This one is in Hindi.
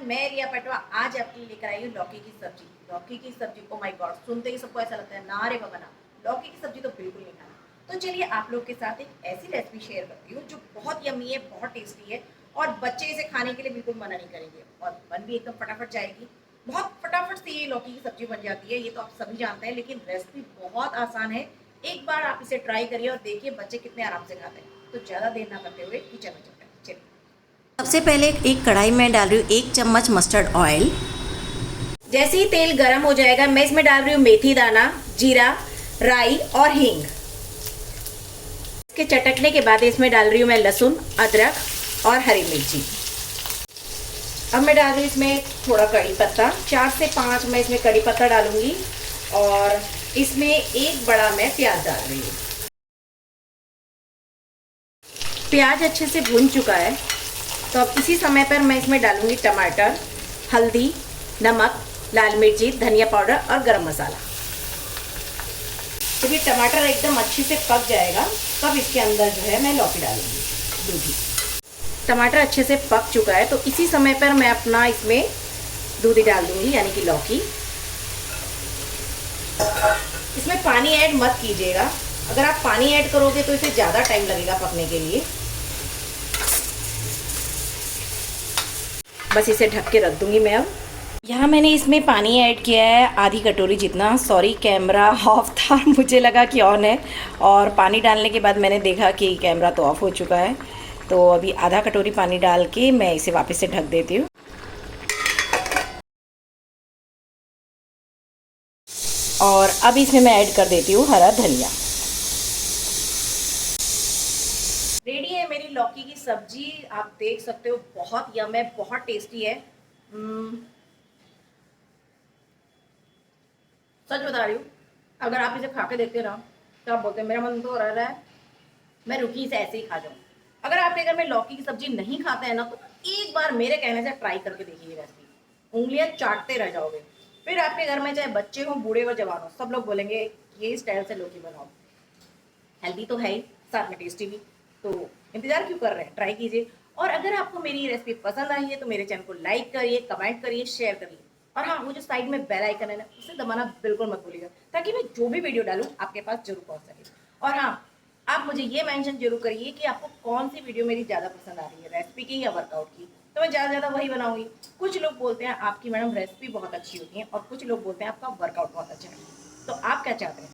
मैं रिया पटवा आज आपके लिए लेकर आई हूँ लौकी की सब्जी। लौकी की सब्जी, ओ माय गॉड, सुनते ही सबको ऐसा लगता है ना रे बाबा ना, लौकी की सब्जी तो बिल्कुल नहीं खाना। तो चलिए आप लोग के साथ एक ऐसी रेसिपी शेयर करती हूँ जो बहुत यम्मी है, बहुत टेस्टी है और बच्चे इसे खाने के लिए बिल्कुल मना नहीं करेंगे और बन भी एकदम फटाफट जाएगी। बहुत फटाफट से ये लौकी की सब्जी बन जाती है, ये तो आप सभी जानते हैं, लेकिन रेसिपी बहुत आसान है। एक बार आप इसे ट्राई करिए और देखिए बच्चे कितने आराम से खाते हैं। तो ज़्यादा देर ना करते हुए किचन में चलते हैं। चलिए, सबसे पहले एक कढ़ाई में डाल रही हूँ 1 चम्मच मस्टर्ड ऑयल। जैसे ही तेल गर्म हो जाएगा मैं इसमें डाल रही हूँ मेथी दाना, जीरा, राई और हींग। इसके चटकने के बाद इसमें डाल रही हूँ मैं लहसुन, अदरक और हरी मिर्ची। अब मैं डाल रही हूँ इसमें थोड़ा कड़ी पत्ता, 4 से 5 मैं इसमें कड़ी पत्ता डालूंगी और इसमें एक बड़ा मैं प्याज डाल रही हूँ। प्याज अच्छे से भुन चुका है तो अब इसी समय पर मैं इसमें डालूंगी टमाटर, हल्दी, नमक, लाल मिर्ची, धनिया पाउडर और गरम मसाला। जब ये टमाटर एकदम अच्छे से पक जाएगा तब इसके अंदर जो है मैं लौकी डालूंगी, दूधी। टमाटर अच्छे से पक चुका है तो इसी समय पर मैं अपना इसमें दूधी डाल दूंगी, यानी कि लौकी। इसमें पानी ऐड मत कीजिएगा, अगर आप पानी ऐड करोगे तो इसे ज़्यादा टाइम लगेगा पकने के लिए। बस इसे ढक के रख दूंगी मैं। अब यहाँ मैंने इसमें पानी ऐड किया है आधी कटोरी जितना। सॉरी, कैमरा ऑफ था, मुझे लगा कि ऑन है और पानी डालने के बाद मैंने देखा कि कैमरा तो ऑफ हो चुका है। तो अभी आधा कटोरी पानी डाल के मैं इसे वापस से ढक देती हूँ। और अब इसमें मैं ऐड कर देती हूँ हरा धनिया। रेडी है मेरी लौकी की सब्जी, आप देख सकते हो, बहुत यम है, बहुत टेस्टी है। सच बता रही हूँ, अगर आप इसे खा के देखते ना तो आप बोलते हैं मेरा मन तो रह रहा है मैं रुकी इसे ऐसे ही खा जाऊँ। अगर आपके घर में लौकी की सब्जी नहीं खाते हैं ना तो एक बार मेरे कहने से ट्राई करके देखिए रेसिपी, उंगलियां चाटते रह जाओगे। फिर आपके घर में चाहे बच्चे हो, बूढ़े हो, जवान हो, सब लोग बोलेंगे ये स्टाइल से लौकी बनाओ। हेल्दी तो है ही, साथ में टेस्टी भी। तो इंतजार क्यों कर रहे हैं, ट्राई कीजिए। और अगर आपको मेरी रेसिपी पसंद आई है तो मेरे चैनल को लाइक करिए, कमेंट करिए, शेयर करिए। और हाँ, वो जो साइड में बेल आइकन है ना, उसे दबाना बिल्कुल मत भूलिएगा, ताकि मैं जो भी वीडियो डालूँ आपके पास जरूर पहुँच सके। और हाँ, आप मुझे ये मेंशन जरूर करिए कि आपको कौन सी वीडियो मेरी ज़्यादा पसंद आ रही है, रेसिपी की या वर्कआउट की, तो मैं ज़्यादा ज़्यादा वही बनाऊंगी। कुछ लोग बोलते हैं आपकी मैडम रेसिपी बहुत अच्छी होती है और कुछ लोग बोलते हैं आपका वर्कआउट बहुत अच्छा है। तो आप क्या चाहते हैं?